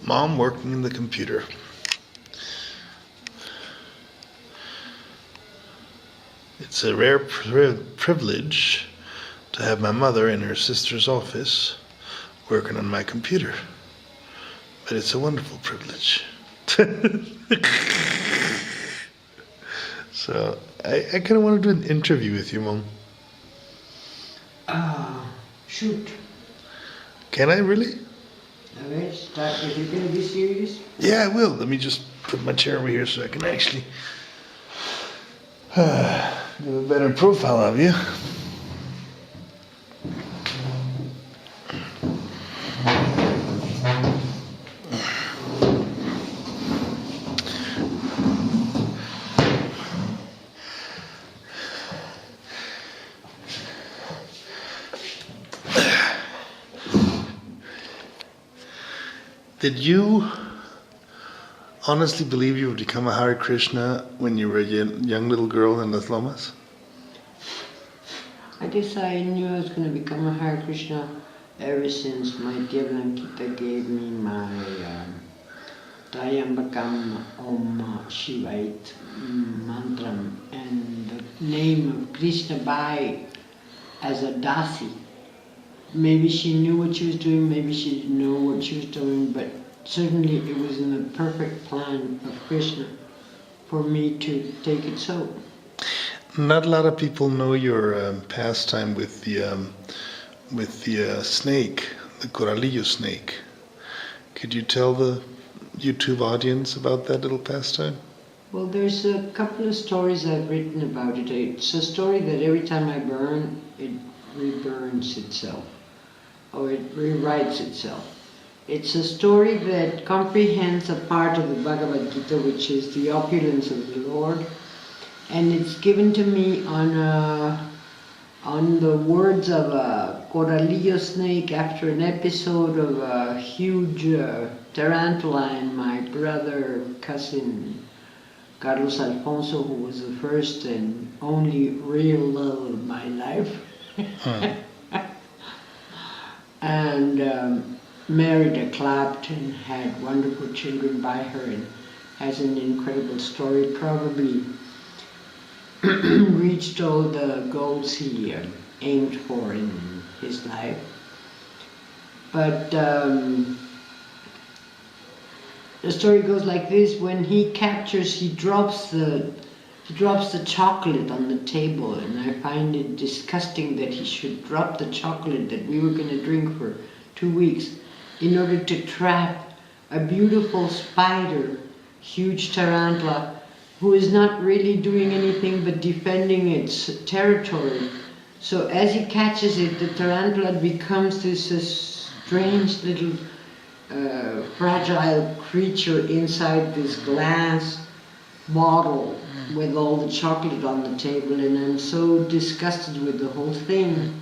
Mom working in the computer. It's a rare privilege to have my mother in her sister's office working on my computer. But it's a wonderful privilege. So, I kind of want to do an interview with you, Mom. Shoot. Can I really? Alright, start. If you're going to be serious. Yeah, I will. Let me just put my chair over here so I can actually give a better profile of you. Did you honestly believe you would become a Hare Krishna when you were a young little girl in Las Lomas? I guess I knew I was going to become a Hare Krishna ever since my dear Blankita gave me my Trayambakam Om Shivait mantram and the name of Krishna Bai as a Dasi. Maybe she knew what she was doing, maybe she didn't know what she was doing, but certainly it was in the perfect plan of Krishna for me to take it so. Not a lot of people know your pastime with the snake, the coralillo snake. Could you tell the YouTube audience about that little pastime? Well, there's a couple of stories I've written about it. It's a story that every time I burn, it reburns itself, or it rewrites itself. It's a story that comprehends a part of the Bhagavad Gita, which is the opulence of the Lord, and it's given to me on the words of a coralillo snake after an episode of a huge tarantula, and my brother, cousin Carlos Alfonso, who was the first and only real love of my life, and married a Clapton, had wonderful children by her, and has an incredible story, probably reached all the goals he aimed for in his life. But the story goes like this: when he captures, he drops the chocolate on the table, and I find it disgusting that he should drop the chocolate that we were going to drink for 2 weeks in order to trap a beautiful spider, huge tarantula, who is not really doing anything but defending its territory. So as he catches it, the tarantula becomes this strange little fragile creature inside this glass bottle with all the chocolate on the table, and I'm so disgusted with the whole thing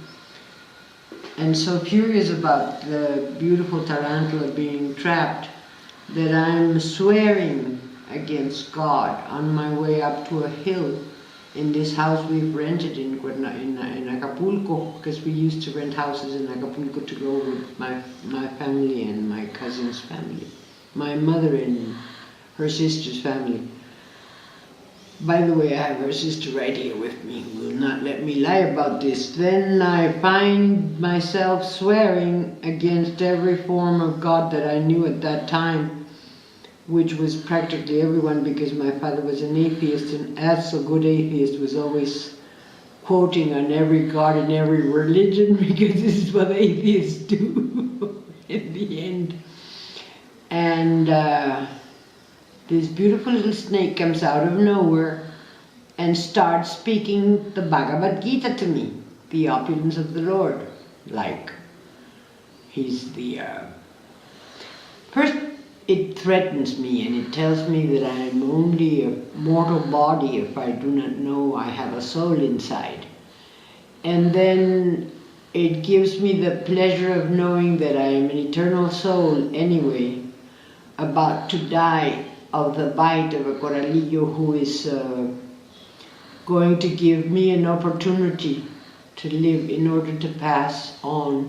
and so furious about the beautiful tarantula being trapped that I'm swearing against God on my way up to a hill in this house we've rented in Acapulco, because we used to rent houses in Acapulco to go with my family and my cousin's family, my mother and her sister's family. By the way, I have her sister right here with me, who will not let me lie about this. Then I find myself swearing against every form of God that I knew at that time, which was practically everyone, because my father was an atheist, and as a good atheist was always quoting on every God in every religion, because this is what atheists do in the end. And this beautiful little snake comes out of nowhere and starts speaking the Bhagavad Gita to me, the opulence of the Lord, like he's the... First, it threatens me and it tells me that I am only a mortal body if I do not know I have a soul inside. And then it gives me the pleasure of knowing that I am an eternal soul anyway, about to die of the bite of a coralillo who is going to give me an opportunity to live in order to pass on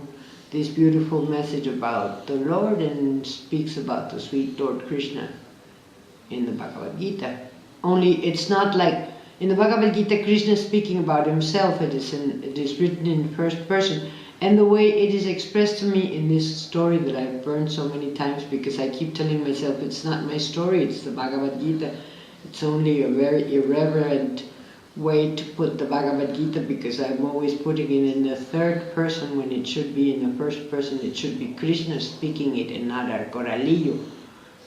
this beautiful message about the Lord and speaks about the sweet Lord Krishna in the Bhagavad Gita. Only it's not like in the Bhagavad Gita Krishna is speaking about himself. It is written in first person, and the way it is expressed to me in this story that I've burned so many times, because I keep telling myself it's not my story, it's the Bhagavad Gita. It's only a very irreverent way to put the Bhagavad Gita, because I'm always putting it in the third person when it should be in the first person. It should be Krishna speaking it and not our Coralillo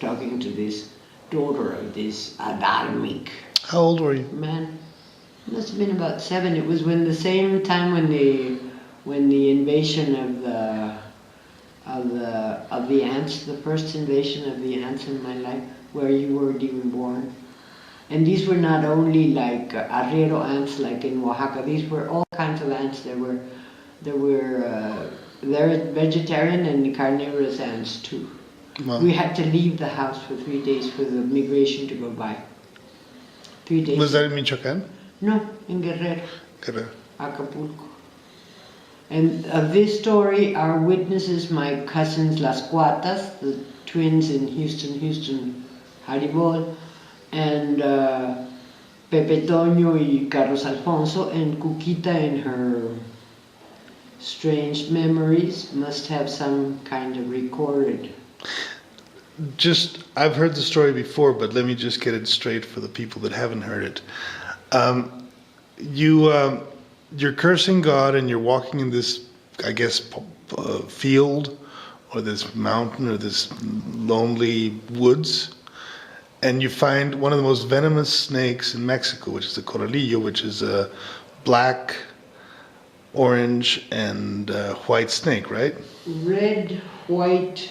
talking to this daughter of this adharmic How old were you? man. It must have been about 7. It was when the same time when the invasion of the ants, the first invasion of the ants in my life, where you weren't even born. And these were not only like arriero ants like in Oaxaca. These were all kinds of ants. There were vegetarian and carnivorous ants too. Wow. We had to leave the house for 3 days for the migration to go by. 3 days. Was that in Michoacán? No, in Guerrero, Guerrero. Acapulco. And of this story are witnesses my cousins Las Cuatas, the twins in Houston, Haribol, and Pepe Toño y Carlos Alfonso, and Cuquita in her strange memories must have some kind of recorded. I've heard the story before, but let me just get it straight for the people that haven't heard it. You're cursing God and you're walking in this, I guess, field or this mountain or this lonely woods, and you find one of the most venomous snakes in Mexico, which is the coralillo, which is a black, orange, and white snake, right? Red, white,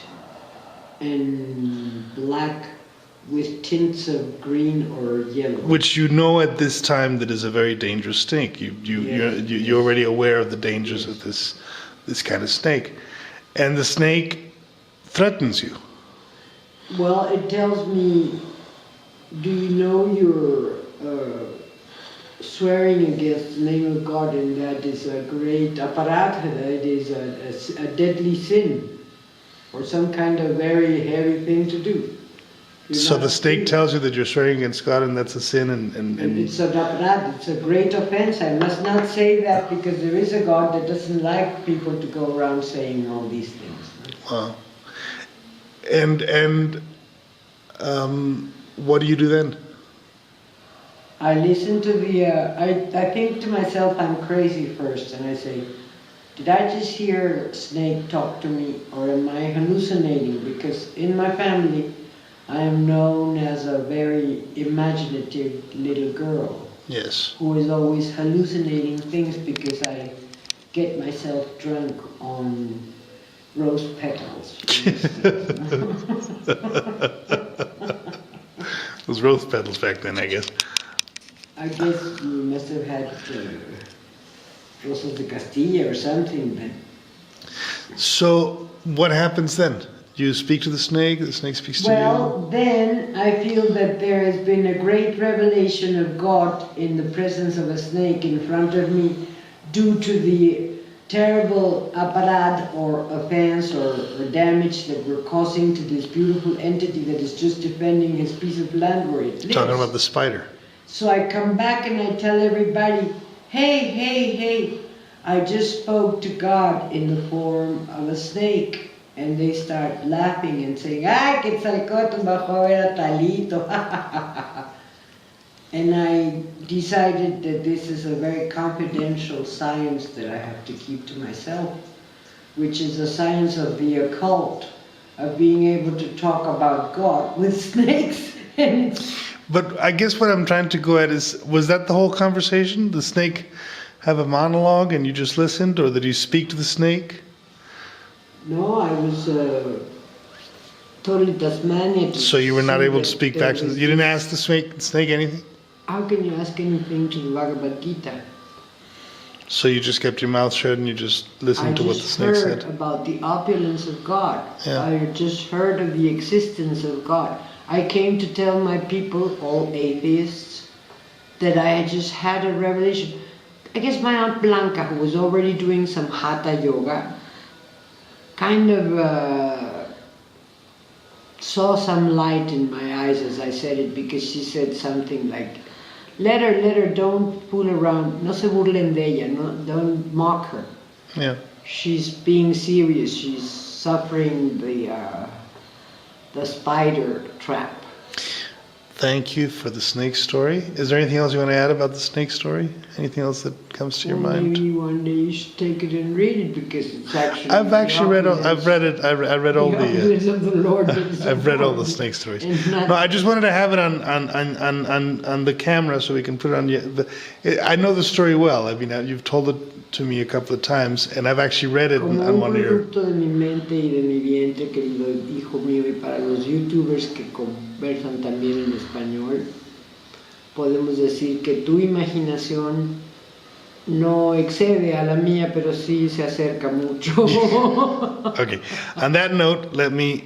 and black with tints of green or yellow. Which you know at this time that is a very dangerous snake. You're already aware of the dangers of this kind of snake, and the snake threatens you. Well, it tells me, do you know you're swearing against the name of God, and that is a great aparat, that is a deadly sin, or some kind of very heavy thing to do. So the snake tells you that you're swearing against God, and that's a sin, and it's an aparat, it's a great offense. I must not say that, because there is a God that doesn't like people to go around saying all these things. Wow. And what do you do then? I listen to I think to myself I'm crazy first, and I say, did I just hear a snake talk to me, or am I hallucinating? Because in my family, I am known as a very imaginative little girl. Yes. Who is always hallucinating things, because I get myself drunk on rose petals. Those rose petals back then, I guess. I guess you must have had Rosas de Castilla or something then. So what happens then? Do you speak to the snake speaks to you? Well, then I feel that there has been a great revelation of God in the presence of a snake in front of me, due to the terrible aparat or offense or damage that we're causing to this beautiful entity that is just defending his piece of land where it lives. Talking about the spider. So I come back and I tell everybody, hey, I just spoke to God in the form of a snake. And they start laughing and saying, ay, Quetzalcóatl bajó a ver a Talito. And I decided that this is a very confidential science that I have to keep to myself, which is a science of the occult, of being able to talk about God with snakes. And But I guess what I'm trying to go at is, was that the whole conversation? The snake have a monologue and you just listened, or did you speak to the snake? No, I was totally Tasmania. So you were not able to speak back to you didn't ask the snake anything? How can you ask anything to the Bhagavad Gita? So you just kept your mouth shut and you just listened to what the snake said? I just heard about the opulence of God. Yeah. I just heard of the existence of God. I came to tell my people, all atheists, that I had just had a revelation. I guess my Aunt Blanca, who was already doing some Hatha yoga, kind of saw some light in my eyes as I said it, because she said something like, let her, don't fool around, no se burlen de ella, no, don't mock her. Yeah. She's being serious, she's suffering the spider trap. Thank you for the snake story. Is there anything else you want to add about the snake story? Anything else that comes to your mind? Maybe one day you should take it and read it, because it's actually. I've actually read. I've read it. I read all the. Opulence of the Lord. I've read all the snake stories. And not- No, I just wanted to have it on the camera so we can put it on. I know the story well. I mean, you've told it to me a couple of times, and I've actually read it Como on un one of your. producto de mi mente y de mi vientre, querido hijo mío, y para los youtubers que conversan también en español, podemos decir que tu imaginación no excede a la mía, pero sí se acerca mucho. Okay. On that note, let me